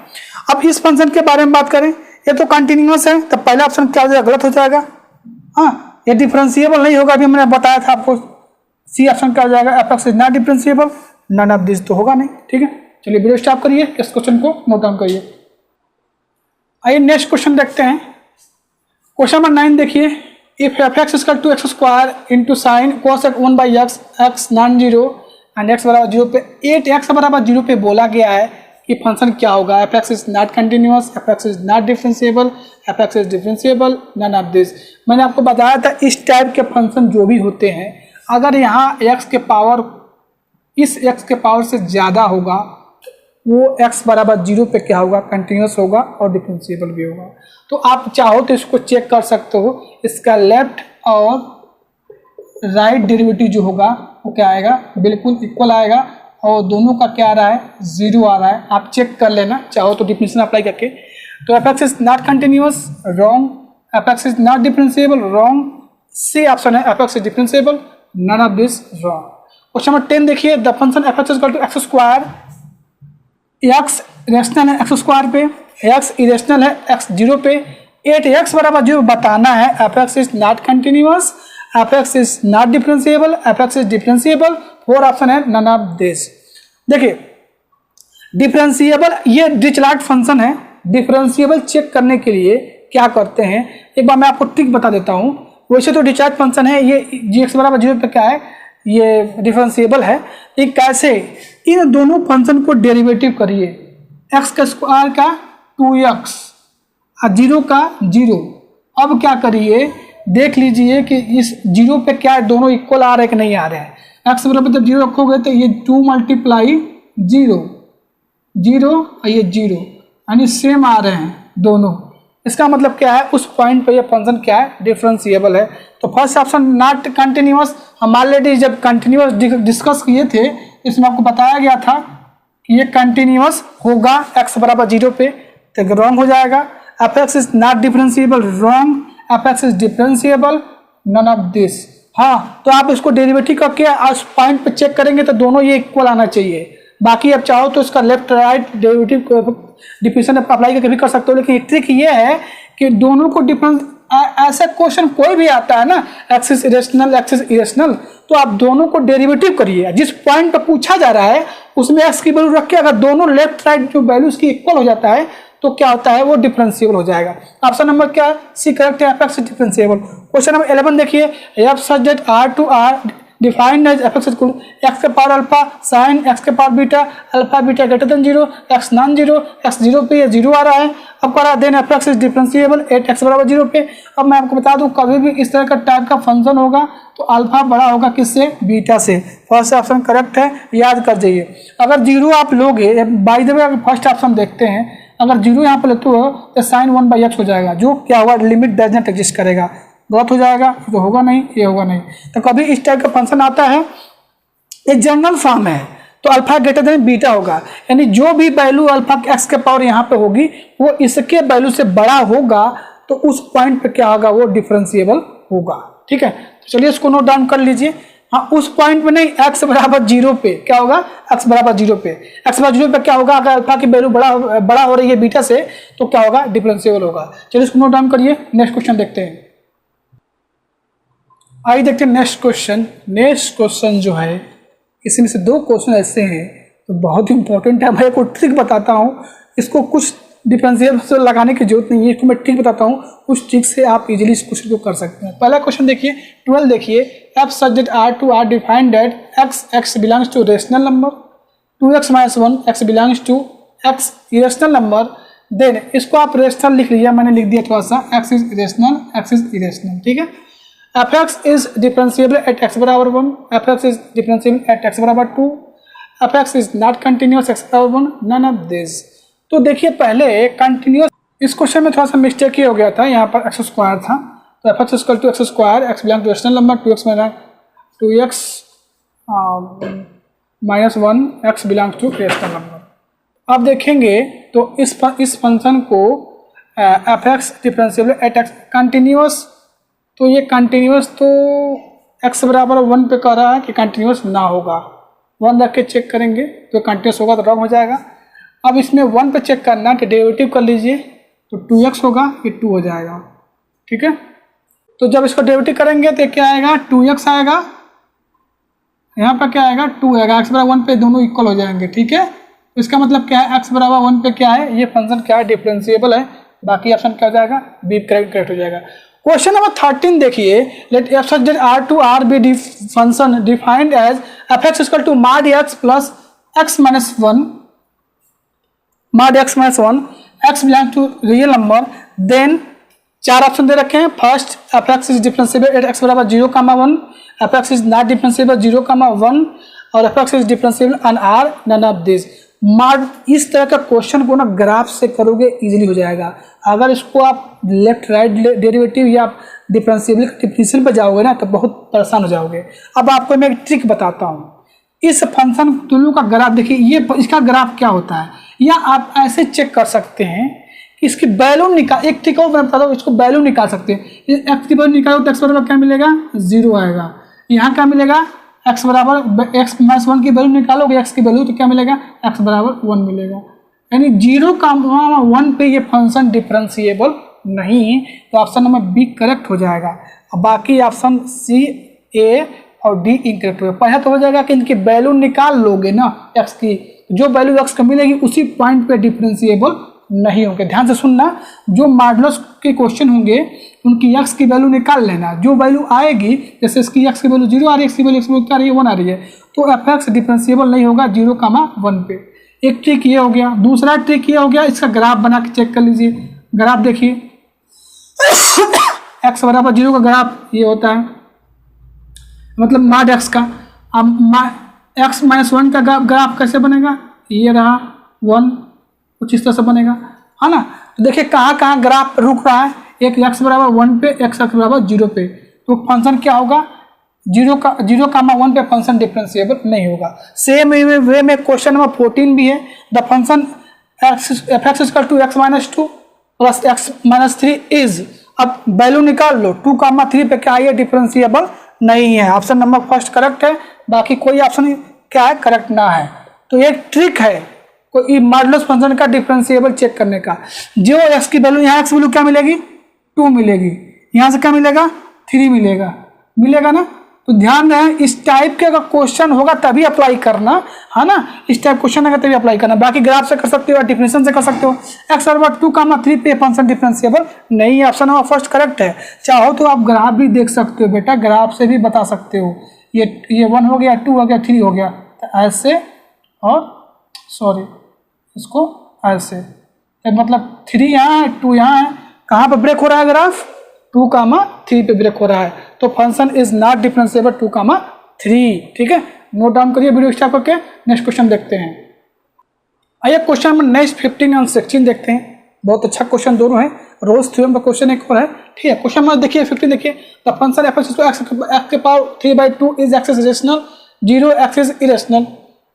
अब इस फंक्शन के बारे में बात करें, ये तो कंटिन्यूअस है तो पहला ऑप्शन क्या हो जाएगा, गलत हो जाएगा। हाँ, ये डिफरेंशिएबल नहीं होगा, अभी मैंने बताया था आपको। सी ऑप्शन क्या हो जाएगा, f x is not differentiable, none of this तो होगा नहीं, ठीक है। चलिए वीडियो स्टॉप करिए, इस क्वेश्चन को नोट डाउन करिए। आइए नेक्स्ट क्वेश्चन देखते हैं। क्वेश्चन नंबर 9 देखिए, if f x equal to x square into sine cosec 1 by x x non zero and x बराबर 0 पे 8 एक्स बराबर 0 पे बोला गया है कि फंक्शन क्या होगा, f x is not continuous, f x is not differentiable, f x is differentiable, none of this. मैंने आपको बताया था इस टाइप के फंक्शन जो भी होते हैं, अगर यहाँ एक्स के पावर इस एक्स के पावर से ज़्यादा होगा वो एक्स बराबर 0 पे क्या होगा, कंटिन्यूअस होगा और डिफरेंशिएबल भी होगा। तो आप चाहो तो इसको चेक कर सकते हो, इसका लेफ्ट और राइट डेरिवेटिव जो होगा वो क्या आएगा, बिल्कुल इक्वल आएगा और दोनों का क्या आ रहा है, 0 आ रहा है। आप चेक कर लेना चाहो तो डिफिनेशन अप्लाई करके। तो f x is not continuous, wrong. F x is not differentiable, wrong. C option है, f x is differentiable, none of this wrong. Question number 10 देखिए, the function f x is equal to x square, x rational है x square पे, x irrational है x 0 पे, 8x बराबर 0 बताना है। F x is not continuous, f x is not differentiable, f x is differentiable. 4 option है, none of this. देखिए differentiable ये डिरिचलेट फंक्शन है। डिफरेंशिएबल चेक करने के लिए क्या करते हैं, एक बार मैं आपको ट्रिक बता देता हूँ। वैसे तो डिरिचलेट फंक्शन है, ये gx बराबर 0 पे क्या है, ये डिफरेंशिएबल है। ये कैसे, इन दोनों फंक्शन को डेरिवेटिव करिए, एक्स का स्क्वायर का 2x और 0 का 0। अब क्या करिए, देख लीजिए कि इस 0 पे क्या है, दोनों इक्वल आ रहे हैं कि नहीं आ रहे हैं। एक्स बराबर जब 0 रखोगे तो ये 2 मल्टीप्लाई 0 0 और ये 0 यानी सेम आ रहे हैं दोनों। इसका मतलब क्या है, उस पॉइंट पे ये फंक्शन क्या है, डिफरेंशिएबल है। तो फर्स्ट ऑप्शन नॉट कंटिन्यूअस, हम ऑलरेडी जब कंटिन्यूअस डिस्कस किए थे इसमें आपको बताया गया था कि ये कंटिन्यूअस होगा एक्स बराबर 0 पे, तो रॉन्ग हो जाएगा। F x is not differentiable, wrong. F x is differentiable, none of this. हाँ, तो आप इसको डेरिवेटिव करके उस पॉइंट पे चेक करेंगे तो दोनों ये इक्वल आना चाहिए। बाकी आप चाहो तो इसका left right derivative definition apply करके भी कर सकते हो, लेकिन ट्रिक ये है कि दोनों को डिफरेंस, ऐसा क्वेश्चन कोई भी आता है ना, x is irrational x is irrational, तो आप दोनों को डेरिवेटिव करिए। जिस पॉइंट पर पूछा जा रहा है उसमें एक्स की वैल्यू रख के अगर दोनों लेफ्ट राइट जो वैल्यूज की इक्वल हो जाता है तो क्या होता है, वो डिफरेंशिएबल हो जाएगा। ऑप्शन नंबर क्या है, सी करेक्ट है, f x differentiable. Question number 11 देखिए, f such that R to R defined as f x equal x के पावर अल्फा साइन एक्स के power beta alpha beta greater than 0, x non 0, x 0 पे ये 0 आ रहा है। अब कह रहा है then f x is differentiable 8x बराबर 0 पे। अब मैं आपको बता दूं कभी भी इस तरह का टाइप का फंक्शन होगा तो अल्फा बड़ा होगा किससे, बीटा से। फर्स्ट ऑप्शन करेक्ट है, याद कर जाइए। अगर 0 आप लोगे, बाय द वे अगर फर्स्ट ऑप्शन देखते हैं, अगर 0 यहाँ पर लेते हो तो साइन 1/x हो जाएगा, जो क्या होगा, लिमिट डज नॉट एग्जिस्ट करेगा, गलत हो जाएगा, तो होगा नहीं, ये होगा नहीं। तो कभी इस टाइप का फंक्शन आता है, एक जनरल फॉर्म है तो अल्फा ग्रेटर देन बीटा होगा, यानी जो भी वैल्यू अल्फा एक्स के पावर यहाँ पे होगी वो इसके वैल्यू से बड़ा होगा, तो उस पॉइंट पे क्या होगा, वो डिफरेंशिएबल होगा। ठीक है, तो चलिए इसको नोट डाउन कर लीजिए। हाँ, उस पॉइंट में नहीं, एक्स बराबर 0 पे क्या होगा, एक्स बराबर 0 पे, एक्स बराबर 0 पे क्या होगा, अगर अल्फा की वैल्यू बड़ा हो रही है बीटा से तो क्या होगा, डिफरेंशिएबल होगा। चलिए इसको नोट डाउन करिए, नेक्स्ट क्वेश्चन देखते हैं। आइए देखते हैं नेक्स्ट क्वेश्चन। नेक्स्ट क्वेश्चन जो है, इसमें से 2 क्वेश्चन ऐसे हैं तो बहुत ही इंपॉर्टेंट है। मैं को ट्रिक बताता हूँ, इसको कुछ डिफरेंशिएबल से लगाने की जरूरत नहीं है, इसको मैं ट्रिक बताता हूँ, उस ट्रिक से आप इजीली इस क्वेश्चन को कर सकते हैं। पहला क्वेश्चन देखिए, 12 देखिए, f such that R to R defined that x belongs to rational number, 2x - 1 x belongs to x irrational number, then इसको आप रेशनल लिख लीजिए, मैंने लिख दिया थोड़ा सा, x is irrational x is irrational. ठीक है, f x is differentiable at x बराबर 1, f x is differentiable at x बराबर 2, F x is not continuous x बराबर 1, नन ऑफ दिस। तो देखिए पहले कंटिन्यूअस, इस क्वेश्चन में थोड़ा सा मिस्टेक ही हो गया था, यहाँ पर एक्स स्क्वायर था, तो f x equal to x square, x belong to rational number, 2x - 1 x belong to rational number. अब देखेंगे तो इस फंक्शन को f x differentiable at x continuous, तो ये कंटिन्यूअस तो x बराबर 1 पे कह रहा है कि कंटिन्यूअस ना होगा, 1 रख के चेक करेंगे तो कंटिन्यूअस होगा तो रॉन्ग हो जाएगा। अब इसमें 1 पे चेक करना कि डेरिवेटिव कर लीजिए तो 2x होगा, ये 2 हो जाएगा। ठीक है, तो जब इसको डेरिवेटिव करेंगे तो क्या आएगा, 2x आएगा, यहाँ पर क्या आएगा, 2 आएगा, x बराबर 1 पे दोनों इक्वल हो जाएंगे। ठीक है, इसका मतलब क्या है, x बराबर 1 पे क्या है, ये फंक्शन क्या है, डिफरेंशिएबल है। बाकी ऑप्शन क्या हो जाएगा, बी करेक्ट हो जाएगा। क्वेश्चन नंबर 13 देखिए, let f such that R to R be function defined as f x equal to mod x plus x - 1, mod x - 1 x belong to real number, then 4 option दे रखे हैं। First, f x is differentiable at x बराबर 0, 1, f x is not differentiable 0, 1 और f x is differentiable on R, none of this. इस तरह का question को ना ग्राफ से करोगे इजीली हो जाएगा। अगर इसको आप लेफ्ट राइट डेरिवेटिव या डिफरेंशियल पे जाओगे ना तो बहुत परेशान हो जाओगे। अब आपको मैं एक ट्रिक बताता हूँ। इस फंक्शन तुलु का ग्राफ देखिए, ये इसका ग्राफ क्या होता है, या आप ऐसे चेक कर सकते हैं कि इसकी वैल्यू निकाल, एक ट्रिक और मैं बताता हूँ, इसको वैल्यू निकाल सकते हैं। एक्स की वैल्यू निकालो तो एक्स बराबर क्या मिलेगा, 0 आएगा। यहाँ क्या मिलेगा, एक्स बराबर एक्स माइनस 1 की वैल्यू निकालोगे एक्स की वैल्यू तो क्या मिलेगा, एक्स बराबर 1 मिलेगा। यानी 0 का 1 पे ये फंक्शन डिफरेंशिएबल नहीं है, तो ऑप्शन नंबर बी करेक्ट हो जाएगा। अब बाकी ऑप्शन सी, ए और डी इनकरेक्ट हो गया। पहला तो हो जाएगा कि इनकी वैल्यू निकाल लोगे ना एक्स की, जो वैल्यू एक्स को मिलेगी उसी पॉइंट पे डिफरेंशिएबल नहीं होंगे। ध्यान से सुनना, जो मॉडुलस के क्वेश्चन होंगे उनकी एक्स की वैल्यू निकाल लेना, जो वैल्यू आएगी, जैसे इसकी एक्स की वैल्यू 0 आ रही है, एक्स की वैल्यू क्या आ रही है, 1 आ रही है, तो एफ एक्स डिफरेंशिएबल नहीं होगा 0, 1 पे। एक ट्रिक ये हो गया। दूसरा ट्रिक ये हो गया, इसका ग्राफ बना के चेक कर लीजिए। ग्राफ देखिए, एक्स बराबर 0 का ग्राफ ये होता है, मतलब मॉड एक्स का। अब एक्स माइनस 1 का ग्राफ कैसे बनेगा, ये रहा 1, कुछ इस तरह से बनेगा, है ना। तो देखिए कहाँ कहाँ ग्राफ रुक रहा है, एक एक्स बराबर 1 पे, एक्स बराबर 0 पे, तो फंक्शन क्या होगा, 0, 1 पे फंक्शन डिफरेंशिएबल नहीं होगा। सेम वे में क्वेश्चन नंबर 14 भी है, the function f x equal to x minus 2 plus x minus 3 is, अब वैल्यू निकाल लो, 2, 3 पे क्या है, डिफरेंशिएबल नहीं है। ऑप्शन नंबर फर्स्ट करेक्ट है, बाकी कोई ऑप्शन क्या है, करेक्ट ना है। तो ये ट्रिक है कोई मॉडुलस फंक्शन का डिफरेंशिएबल चेक करने का। जो एक्स की वैल्यू, यहाँ एक्स वैल्यू क्या मिलेगी, 2 मिलेगी, यहाँ से क्या मिलेगा, 3 मिलेगा ना। तो ध्यान रहे, इस टाइप के अगर क्वेश्चन होगा तभी अप्लाई करना, है ना। इस टाइप क्वेश्चन होगा तभी अप्लाई करना। बाकी ग्राफ से कर सकते हो, डिफिनेशन से कर सकते हो। एक्स बराबर 2, 3 पे फंक्शन डिफरेंशिएबल नहीं है, ऑप्शन नंबर फर्स्ट करेक्ट है। चाहो तो आप ग्राफ भी देख सकते हो बेटा, ग्राफ से भी बता सकते हो। ये 1 हो गया, 2 हो गया, 3 हो गया, तो ऐसे और सॉरी इसको ऐसे, मतलब 3 यहाँ है, 2 यहाँ है, कहाँ पर ब्रेक हो रहा है ग्राफ, 2, 3 पे ब्रेक हो रहा है, तो फंक्शन इज नॉट डिफरेंशिएबल 2, 3। ठीक है, नोट डाउन करिए वीडियो स्टॉप करके। नेक्स्ट क्वेश्चन देखते हैं। आइए क्वेश्चन नंबर नेक्स्ट 15 और 16 देखते हैं। बहुत अच्छा क्वेश्चन दोनों है, रोल्स थ्योरम का क्वेश्चन एक और है। ठीक है, क्वेश्चन नंबर देखिए 15 देखिए, द फंक्शन एफ एक्स के power 3/2 is x is rational, 0 x is irrational,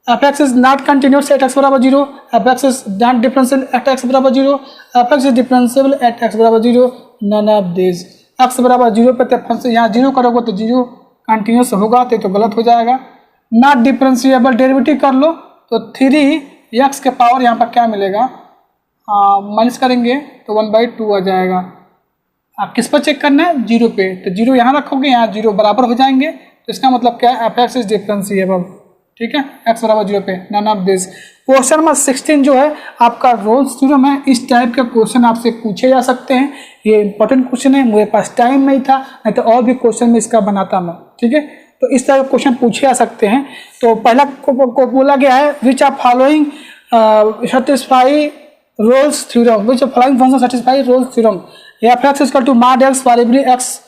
F x is not continuous at x बराबर 0, F x is not differentiable at x बराबर 0, F x is differentiable at x बराबर 0, none of this. X बराबर 0 पे function यहाँ 0 करोगे तो 0 continuous होगा, तो गलत हो जाएगा। नॉट डिफरेंशिएबल डेरिवेटिव कर लो तो 3 एक्स के पावर यहाँ पर क्या मिलेगा, माइनस करेंगे तो 1/2 आ जाएगा। आप किस पर चेक करना है, 0 पे, तो 0 यहाँ रखोगे, यहाँ 0 बराबर हो जाएंगे, तो इसका मतलब क्या है, एफ एक्स इज डिफरेंशिएबल। ठीक है, एक्स बराबर 0 पे, none of this. Question number 16 जो है आपका रोल्स थ्योरम है। इस टाइप के क्वेश्चन आपसे पूछे जा सकते हैं, ये इंपॉर्टेंट क्वेश्चन है, मुझे पास टाइम नहीं था, नहीं तो और भी क्वेश्चन में इसका बनाता मैं। ठीक है, तो इस तरह के क्वेश्चन पूछे जा सकते हैं। तो पहला को बोला गया है, which are following satisfy Rolle's theorem, which are following function satisfy Rolle's theorem. F x equal to mod x for every x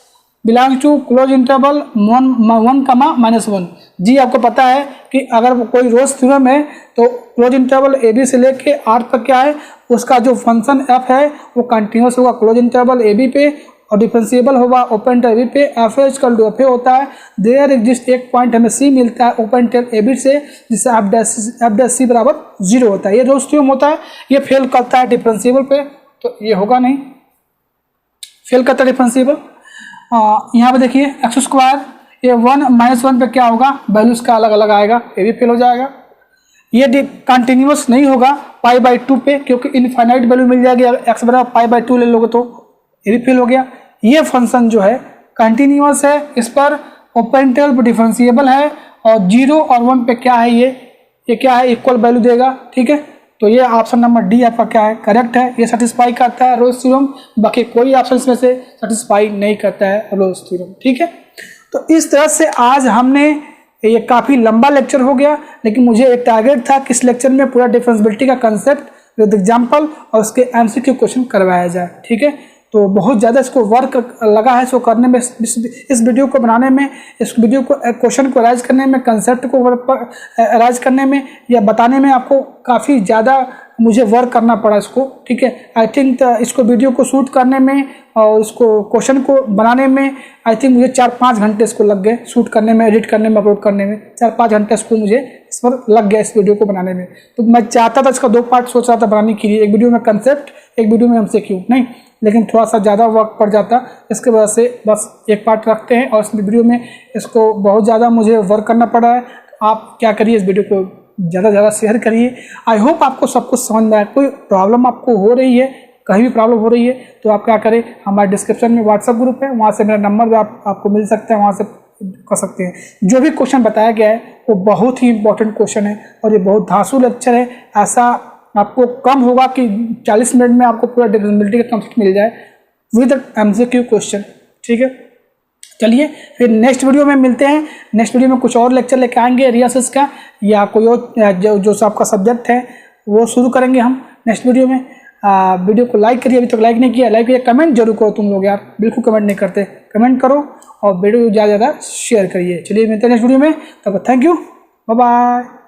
belongs to close interval 1, -1। जी आपको पता है कि अगर कोई रोल्स थ्योरम है तो क्लोज इंटरवल ए बी से लेके आर तक क्या है, उसका जो फंक्शन एफ है वो कंटिन्यूस होगा क्लोज इंटरवल ए बी पे, और डिफरेंशिएबल होगा ओपन इंटरवल ए बी पे। F a equal to f a होता है, देयर एग्जिस्ट एक पॉइंट हमें सी मिलता है ओपन इंटरवल ए बी से, जिससे एफ डैश सी बराबर 0 होता है। ये रोल्स थ्योरम होता है, ये फेल करता है डिफरेंशिएबल पे, तो ये होगा नहीं, फेल करता है डिफरेंशिएबल। यहाँ पे देखिए एक्स स्क्वायर, ये 1 -1 पे क्या होगा, वैल्यूज का अलग अलग आएगा, ये भी फेल हो जाएगा। ये कंटिन्यूस नहीं होगा π/2 पे, क्योंकि इनफाइनाइट वैल्यू मिल जाएगी, अगर एक्स बराबर π/2 ले लोगे तो ये भी फेल हो गया। ये फंक्शन जो है कंटिन्यूस है, इस पर ओपन इंटरवल पर डिफरेंशिएबल है, और 0 और 1 पे क्या है, ये क्या है, इक्वल वैल्यू देगा। ठीक है, तो ये ऑप्शन नंबर डी आपका क्या है, करेक्ट है, ये सेटिस्फाई करता है रोल्स थ्योरम। बाकी कोई ऑप्शन इसमें से सेटिस्फाई नहीं करता है रोल्स थ्योरम। ठीक है, तो इस तरह से आज हमने, ये काफ़ी लंबा लेक्चर हो गया, लेकिन मुझे एक टारगेट था कि इस लेक्चर में पूरा डिफरेंशिएबिलिटी का कंसेप्ट विद एग्जाम्पल और उसके एमसीक्यू क्वेश्चन करवाया जाए। ठीक है, तो बहुत ज़्यादा इसको वर्क लगा है इसको करने में, इस वीडियो को बनाने में, इस वीडियो को क्वेश्चन को राइज करने में, कंसेप्ट को राइज करने में या बताने में आपको काफ़ी ज़्यादा मुझे वर्क करना पड़ा इसको, ठीक है। आई थिंक इसको वीडियो को शूट करने में और इसको क्वेश्चन को बनाने में आई थिंक मुझे 4-5 घंटे इसको लग गए, शूट करने में, एडिट करने में, अपलोड करने में 4-5 घंटे इसको मुझे इस पर लग गया इस वीडियो को बनाने में। तो मैं चाहता था इसका 2 पार्ट सोच रहा था बनाने के लिए, एक वीडियो में कंसेप्ट, एक वीडियो में MCQ, नहीं, लेकिन थोड़ा सा ज़्यादा वर्क पड़ जाता, इसके वजह से बस एक पार्ट रखते हैं और इस वीडियो में इसको बहुत ज़्यादा मुझे वर्क करना पड़ा है। आप क्या करिए, इस वीडियो को ज़्यादा से ज़्यादा शेयर करिए। आई होप आपको सब कुछ समझ में आए। कोई प्रॉब्लम आपको हो रही है, कहीं भी प्रॉब्लम हो रही है, तो आप क्या करें, हमारे डिस्क्रिप्शन में व्हाट्सएप ग्रुप है, वहाँ से मेरा नंबर भी आपको मिल सकता है, वहाँ से कर सकते हैं। जो भी क्वेश्चन बताया गया है वो बहुत ही इंपॉर्टेंट क्वेश्चन है और ये बहुत धांसू लेक्चर है। ऐसा आपको कम होगा कि 40 मिनट में आपको पूरा डिविजिबिलिटी का कंसेप्ट मिल जाए विद MCQ क्वेश्चन, ठीक है। चलिए फिर नेक्स्ट वीडियो में मिलते हैं। नेक्स्ट वीडियो में कुछ और लेक्चर लेके आएंगे रियासिस का, या कोई और जो आपका सब्जेक्ट है वो शुरू करेंगे हम नेक्स्ट वीडियो में। वीडियो को लाइक करिए, अभी तक लाइक नहीं किया, लाइक करिए, कमेंट जरूर करो तुम लोग यार, बिल्कुल कमेंट नहीं करते, कमेंट करो और वीडियो ज़्यादा से ज़्यादा शेयर करिए। चलिए मिलते हैं नेक्स्ट वीडियो में, तब थैंक यू, बाय बाय।